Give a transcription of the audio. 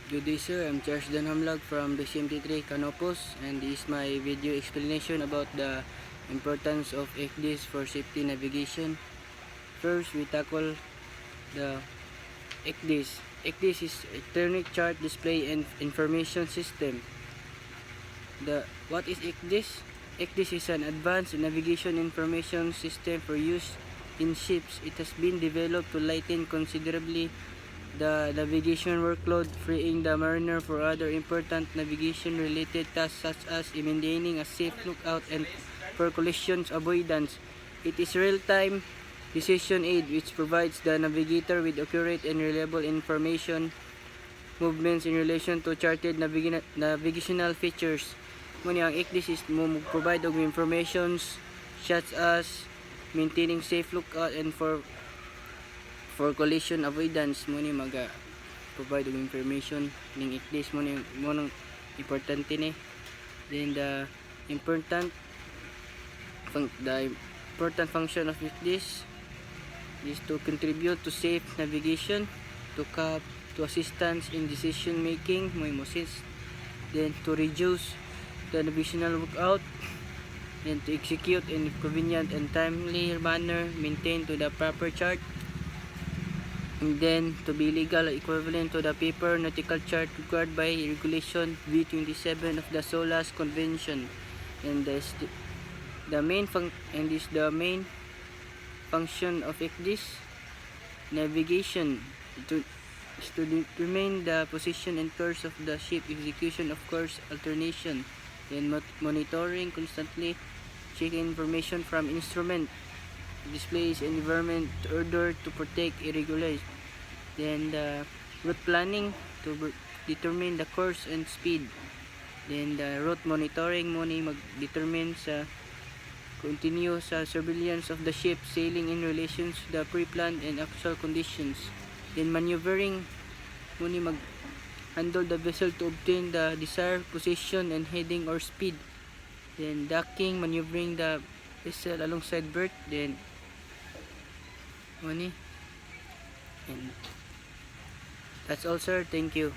Good day sir, I'm Charles Danhamlag from BCMT3 Canopus, and this is my video explanation about the importance of ECDIS for safety navigation. First, we tackle the ECDIS. ECDIS is Electronic Chart Display and Information System. What is ECDIS? ECDIS is an advanced navigation information system for use in ships. It has been developed to lighten considerably the navigation workload, freeing the mariner for other important navigation-related tasks such as maintaining a safe lookout and for collision avoidance. It is real-time decision aid which provides the navigator with accurate and reliable information movements in relation to charted navigational features. Muna ang ECDIS is provide og informations such as maintaining safe lookout and for collision avoidance mo ni provide og information ning ECDIS mo nang importante ni. Then the important function of ECDIS is to contribute to safe navigation, to assistance in decision making mo assist, then to reduce the navigational lookout, and to execute in convenient and timely manner, maintain to the proper chart, and then to be legal equivalent to the paper nautical chart required by regulation V27 of the SOLAS Convention. And the main function of ECDIS navigation is to determine the position and course of the ship, execution of course alternation, and monitoring constantly, checking information from instrument displays and environment in order to protect irregularities. Then the route planning to determine the course and speed. Then the route monitoring mo ni mag-determine sa continue sa surveillance of the ship sailing in relation to the pre-planned and actual conditions. Then maneuvering mo ni mag-handle the vessel to obtain the desired position and heading or speed. Then docking, maneuvering the vessel alongside berth. Then money, and that's all sir, thank you.